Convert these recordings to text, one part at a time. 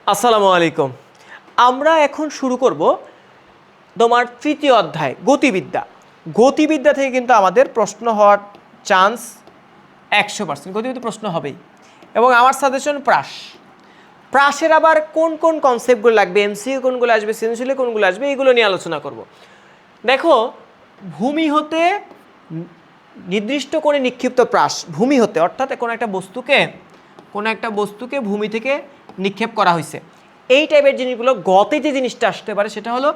আসসালামু আলাইকুম। আমরা এখন শুরু করব তোমার তৃতীয় অধ্যায় গতিবিদ্যা। গতিবিদ্যা থেকে কিন্তু আমাদের প্রশ্ন হওয়ার চান্স 100%। গতিবিদ্যা প্রশ্ন হবেই। এবং আমার সাজেশন প্রাসের আবার কোন কোন কনসেপ্টগুলো লাগবে, এমসিকিউ কোনগুলো আসবে, সৃজনশীলে কোনগুলো আসবে, এইগুলো নিয়ে আলোচনা করব। দেখো, ভূমি হতে নির্দিষ্ট করে নিক্ষিপ্ত প্রাস, ভূমি হতে অর্থাৎ কোনো একটা বস্তুকে ভূমি থেকে নিক্ষেপ করা হয়েছে, এই টাইপের জিনিসগুলো। গতে যে জিনিসটা আসতে পারে সেটা হলো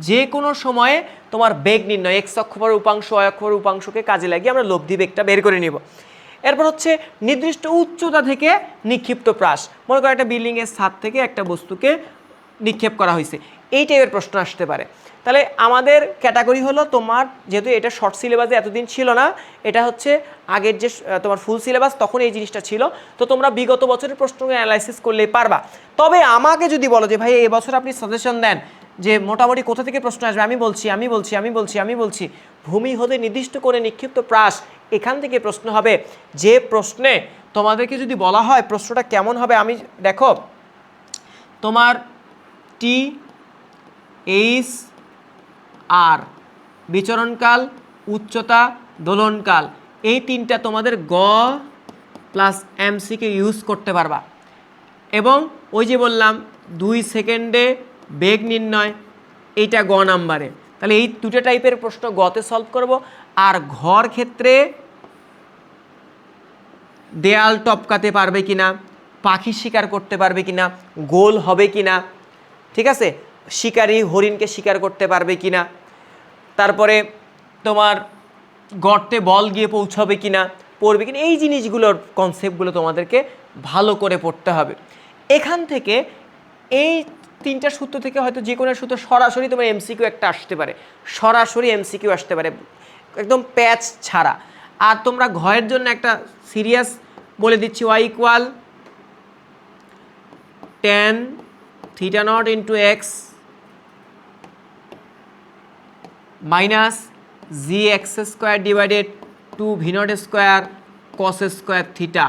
যে কোনো সময়ে তোমার বেগ নির্ণয়, এক্স অক্ষর উপাংশ ওয়াই অক্ষর উপাংশকে কাজে লাগিয়ে আমরা লব্ধি বেগটা বের করে নিব। এরপর হচ্ছে নির্দিষ্ট উচ্চতা থেকে নিক্ষিপ্ত প্রাস, মনে করো একটা বিল্ডিংয়ের ছাদ থেকে একটা বস্তুকে নিক্ষেপ করা হয়েছে, এই টাইপের প্রশ্ন আসতে পারে। তাহলে আমাদের ক্যাটাগরি হলো তোমার, যেহেতু এটা শর্ট সিলেবাসে এতদিন ছিল না, এটা হচ্ছে আগের যে তোমার ফুল সিলেবাস, তখন এই জিনিসটা ছিল। তো তোমরা বিগত বছরের প্রশ্নকে অ্যানালাইসিস করলেই পারবা। তবে আমাকে যদি বলো যে ভাই এবছর আপনি সাজেশন দেন যে মোটামুটি কোথা থেকে প্রশ্ন আসবে, আমি বলছি ভূমি হতে নির্দিষ্ট করে নিক্ষিপ্ত প্রাস, এখান থেকে প্রশ্ন হবে। যে প্রশ্নে তোমাদেরকে যদি বলা হয় প্রশ্নটা কেমন হবে, আমি দেখো তোমার টি এইচ আর বিচরণকাল, উচ্চতা, দোলনকাল, এই তিনটা তোমাদের গ প্লাস এমসিকে ইউজ করতে পারবা। এবং ওই যে বললাম 2 সেকেন্ডে বেগ নির্ণয়, এইটা গ নাম্বারে। তাহলে এই দুটো টাইপের প্রশ্ন গতে সলভ করব। আর ঘর ক্ষেত্রে দেয়াল টপকাতে পারবে কিনা, পাখি শিকার করতে পারবে কিনা, গোল হবে কিনা, ঠিক আছে, শিকারী হরিণকে শিকার করতে পারবে কিনা, তারপরে তোমার গর্তে বল গিয়ে পৌঁছবে কিনা, পড়বে কিনা, এই জিনিসগুলোর কনসেপ্টগুলো তোমাদেরকে ভালো করে পড়তে হবে। এখান থেকে এই তিনটা সূত্র থেকে হয়তো যে কোনো সূত্র সরাসরি তোমার এমসিকিউ একটা আসতে পারে, সরাসরি এমসিকিউ আসতে পারে, একদম প্যাচ ছাড়া। আর তোমরা ঘয়ের জন্য একটা সিরিয়াস বলে দিচ্ছি, y equal tan theta naught into x minus g x square divided 2 v naught square cos square theta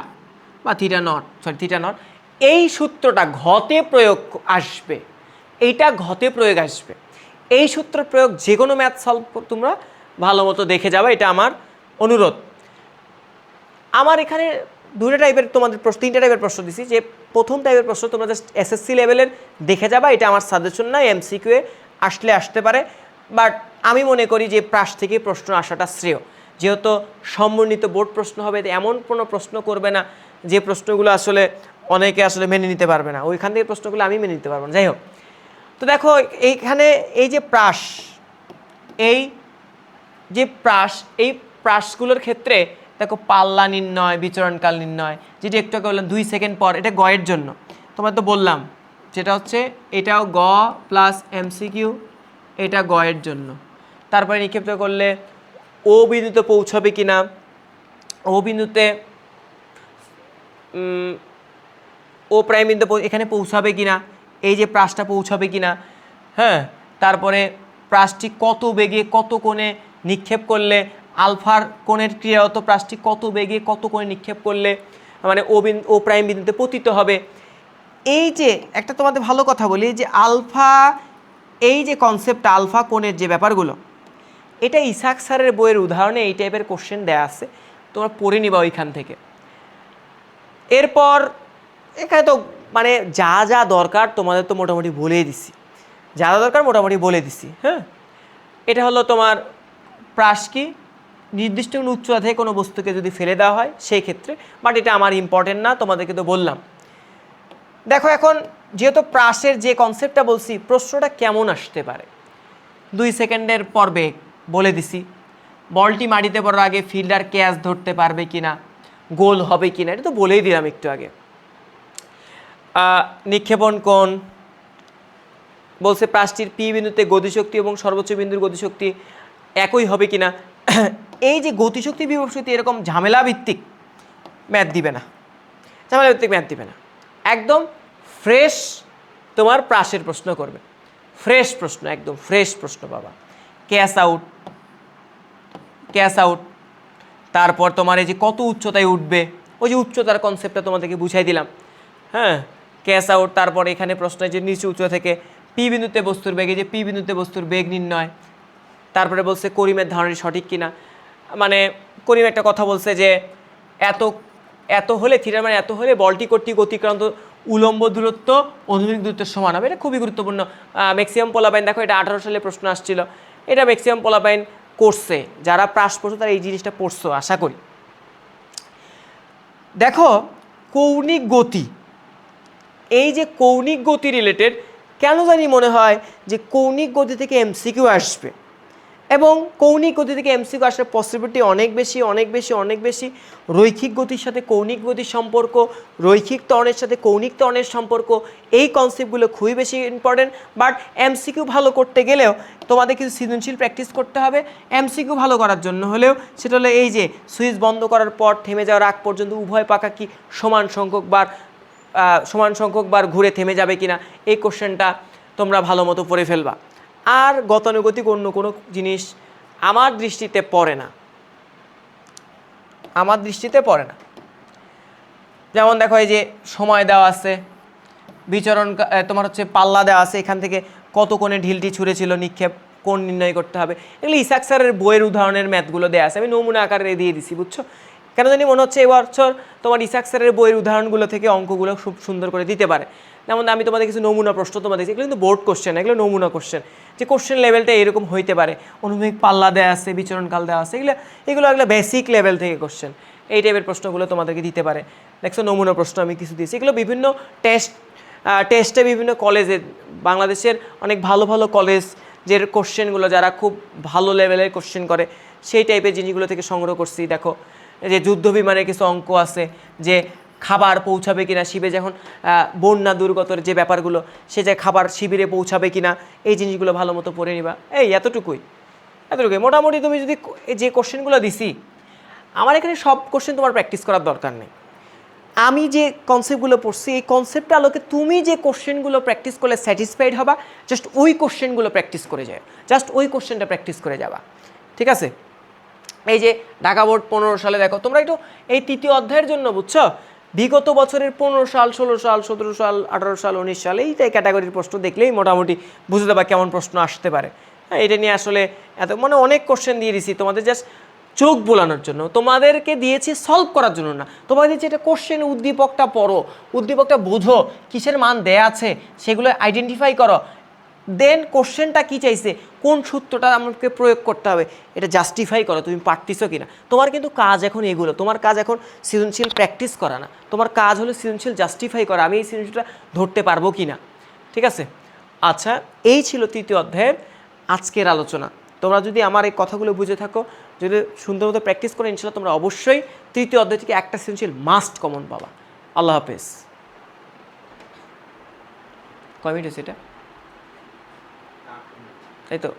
বা থিটা নট, এই সূত্রটা ঘতে প্রয়োগ আসবে, এইটা ঘতে প্রয়োগ আসবে। এই সূত্র প্রয়োগ যে কোনো ম্যাথ সলভ তোমরা ভালো মতো দেখে যাবে, এটা আমার অনুরোধ। আমার এখানে দুটো টাইপের তোমাদের প্রশ্ন, তিনটা টাইপের প্রশ্ন দিছি। যে প্রথম টাইপের প্রশ্ন তোমরা জাস্ট এসএসসি লেভেলের দেখে যাবা, এটা আমার সাজেশন না, এমসিকিউ আসতে পারে। বাট আমি মনে করি যে প্রাস থেকে প্রশ্ন আসাটা শ্রেয়, যেহেতু সমন্বিত বোর্ড প্রশ্ন হবে, এমন কোনো প্রশ্ন করবে না যে প্রশ্নগুলো আসলে অনেকে আসলে মেনে নিতে পারবে না, ওইখান থেকে প্রশ্নগুলো আমি মেনে নিতে পারবো না। যাই হোক, তো দেখো এইখানে এই যে প্রাস, এই যে এই প্রাসগুলোর ক্ষেত্রে দেখো পাল্লা নির্ণয়, বিচরণকাল নির্ণয়, যেটি একটু আগে বললাম 2 সেকেন্ড পর, এটা গয়ের জন্য তোমার তো বললাম, যেটা হচ্ছে এটাও গ প্লাস এমসিকিউ, এটা গয়ের জন্য। তারপরে নিক্ষিপ্ত করলে ও বিন্দুতে পৌঁছবে কিনা, ও বিন্দুতে ও প্রাইম বিন্দু এখানে পৌঁছাবে কিনা, এই যে প্রাসটা পৌঁছাবে কিনা, হ্যাঁ। তারপরে প্রাসটি কত বেগে কত কোণে নিক্ষেপ করলে, আলফার কোণের ক্রিয়ারত প্রাসটি কত বেগে কত কোণে নিক্ষেপ করলে মানে ও প্রাইম বিন্দুতে পতিত হবে। এই যে একটা তোমাদের ভালো কথা বলি, যে আলফা, এই যে কনসেপ্টটা আলফা কোণের যে ব্যাপারগুলো, এটা ইসাক স্যারের বইয়ের উদাহরণে এই টাইপের কোশ্চেন দেয়া আছে, তোমরা পড়ে নিবা ওইখান থেকে। এরপর এখানে তো মানে যা যা দরকার তোমাদের তো মোটামুটি বলেই দিছি, যা যা দরকার মোটামুটি বলে দিছি, হ্যাঁ। এটা হলো তোমার প্রাস কি, নির্দিষ্ট কোনো উচ্চতা থেকে কোনো বস্তুকে যদি ফেলে দেওয়া হয় সেই ক্ষেত্রে, বাট এটা আমার ইম্পর্টেন্ট না, তোমাদেরকে তো বললাম। দেখো এখন যেহেতু প্রাসের যে কনসেপ্টটা বলছি, প্রশ্নটা কেমন আসতে পারে, 2 সেকেন্ডের পর বেগ বলে দিছি, বলটি মাটিতে পড়ার আগে ফিল্ডার ক্যাচ ধরতে পারবে কিনা, গোল হবে কিনা, এটা তো বলেই দিলাম একটু আগে। নিক্ষেপণ কোণ বলছে প্রাসটির পি বিন্দুতে গতিশক্তি এবং সর্বোচ্চ বিন্দুর গতিশক্তি একই হবে কিনা। এই যে গতিশক্তি বিভব শক্তি এরকম ঝামেলা ভিত্তিক ম্যাথ দিবে না, একদম ফ্রেশ তোমার প্রাসের প্রশ্ন করবে, ফ্রেশ প্রশ্ন, একদম ফ্রেশ প্রশ্ন পাবা। ক্যাশ আউট, তারপর তোমার এই যে কত উচ্চতায় উঠবে, ওই যে উচ্চতার কনসেপ্টটা তোমাদেরকে বুঝাই দিলাম, হ্যাঁ। Cash out. তারপরে এখানে প্রশ্ন যে নিচু উচ্চ থেকে পি বিন্দুতে বস্তুর বেগ, এই যে পি বিন্দুতে বস্তুর বেগ নির্ণয়। তারপরে বলছে করিমের ধারণা সঠিক কিনা, মানে করিম একটা কথা বলছে যে এত এত হলে থিটার মানে এত হলে বলটি কর্তৃক অতিক্রান্ত উলম্ব দূরত্ব অনুভূমিক দূরত্বের সমান হবে। এটা খুবই গুরুত্বপূর্ণ। ম্যাক্সিমাম পোলাপাইন দেখো এটা 18 সালে প্রশ্ন আসছিল, এটা ম্যাক্সিমাম পোলাপাইন করছে, যারা পাস পড়ছো তারা এই জিনিসটা পড়ছো আশা করি। দেখো কৌণিক গতি, এই যে কৌণিক গতি রিলেটেড কেন জানি মনে হয় যে কৌণিক গতি থেকে এমসিকিউ আসবে, এবং কৌণিক গতি থেকে এমসিকিউ আসার পসিবিলিটি অনেক বেশি অনেক বেশি অনেক বেশি। রৈখিক গতির সাথে কৌণিক গতির সম্পর্ক, রৈখিক ত্বরণের সাথে কৌণিক ত্বরণের সম্পর্ক, এই কনসেপ্টগুলো খুবই বেশি ইম্পর্টেন্ট। বাট এমসিকিউ ভালো করতে গেলেও তোমাদের কিছু সৃজনশীল প্র্যাকটিস করতে হবে। এমসিকিউ ভালো করার জন্য হলেও সেটা হলো এই যে সুইচ বন্ধ করার পর থেমে যাওয়ার আগ পর্যন্ত উভয় পাখা কি সমান সংখ্যক বার ঘুরে থেমে যাবে কিনা, এই কোশ্চেনটা তোমরা ভালো মতো পড়ে ফেলবা। আর গতানুগতিক অন্য কোনো জিনিস আমার দৃষ্টিতে পড়ে না, যেমন দেখো এই যে সময় দেওয়া আছে, বিচরণ তোমার হচ্ছে পাল্লা দেওয়া আছে, এখান থেকে কত কোণে ঢিলটি ছুঁড়েছিল নিক্ষেপ কোণ নির্ণয় করতে হবে। এগুলো ইসাক স্যারের বইয়ের উদাহরণের ম্যাথগুলো দেওয়া আছে, আমি নমুনা আকারে দিয়ে দিছি, বুঝছো? কেন জানি মনে হচ্ছে এবছর তোমার ইসাক স্যারের বইয়ের উদাহরণগুলো থেকে অঙ্কগুলো খুব সুন্দর করে দিতে পারে। যেমন আমি তোমাদের কিছু নমুনা প্রশ্ন তোমাদের দিচ্ছি, এগুলো কিন্তু বোর্ড কোশ্চেন, এগুলো নমুনা কোশ্চেন, যে কোশ্চেন লেভেলটা এরকম হইতে পারে, অনুভূমিক পাল্লা দেওয়া আছে, বিচরণকাল দেওয়া আছে, এগুলো বেসিক লেভেল থেকে কোশ্চেন, এই টাইপের প্রশ্নগুলো তোমাদেরকে দিতে পারে। দেখছো নমুনা প্রশ্ন আমি কিছু দিয়েছি, এগুলো বিভিন্ন টেস্টে বিভিন্ন কলেজে, বাংলাদেশের অনেক ভালো ভালো কলেজ যে কোশ্চেনগুলো যারা খুব ভালো লেভেলের কোশ্চেন করে সেই টাইপের জিনিসগুলো থেকে সংগ্রহ করছি। দেখো যে যুদ্ধ বিমানের কিছু অঙ্ক আছে, যে খাবার পৌঁছাবে কিনা শিবে, যখন বন্যা দুর্গতর যে ব্যাপারগুলো, সে যে খাবার শিবিরে পৌঁছাবে কিনা, এই জিনিসগুলো ভালো মতো পড়ে নিবা। এই এতটুকুই মোটামুটি। তুমি যদি যে কোশ্চেনগুলো দিছি, আমার এখানে সব কোশ্চেন তোমার প্র্যাকটিস করার দরকার নেই। আমি যে কনসেপ্টগুলো পড়ছি এই কনসেপ্টটা আলোকে তুমি যে কোশ্চেনগুলো প্র্যাকটিস করলে স্যাটিসফাইড হবা, জাস্ট ওই কোশ্চেনগুলো প্র্যাকটিস করে যাও, জাস্ট ওই কোশ্চেনটা প্র্যাকটিস করে যাবা, ঠিক আছে? এই যে ঢাকা বোর্ড 15 সালে দেখো, তোমরা একটু এই তৃতীয় অধ্যায়ের জন্য বুঝছো, বিগত বছরের 15 সাল 16 সাল 17 সাল 18 সাল 19 সাল এইটাই ক্যাটাগরির প্রশ্ন দেখলেই মোটামুটি বুঝতে পারবা কেমন প্রশ্ন আসতে পারে। হ্যাঁ, এটা নিয়ে আসলে এত অনেক কোশ্চেন দিয়ে দিছি তোমাদের জাস্ট চোখ বোলানোর জন্য, তোমাদেরকে দিয়েছি সলভ করার জন্য না। তোমাদের দিয়েছি এটা কোশ্চেন, উদ্দীপকটা পড়ো, উদ্দীপকটা বোঝো, কিসের মান দেয়া আছে সেগুলো আইডেন্টিফাই করো, দেন কোশ্চেনটা কী চাইছে, কোন সূত্রটা আমাকে প্রয়োগ করতে হবে এটা জাস্টিফাই করো, তুমি পারতেছো কিনা। তোমার কিন্তু কাজ এখন এগুলো, তোমার কাজ এখন সৃজনশীল প্র্যাকটিস করা না, তোমার কাজ হলো সৃজনশীল জাস্টিফাই করা, আমি এই সৃজনশীলটা ধরতে পারবো কিনা, ঠিক আছে? আচ্ছা, এই ছিল তৃতীয় অধ্যায়ের আজকের আলোচনা। তোমরা যদি আমার এই কথাগুলো বুঝে থাকো, যদি সুন্দর মতো প্র্যাকটিস করে, ইনশাল্লাহ তোমরা অবশ্যই তৃতীয় অধ্যায় থেকে একটা সৃজনশীল মাস্ট কমন পাবা। আল্লাহ হাফেজ। কয় মিনিট হয়েছে এটা? এই তো।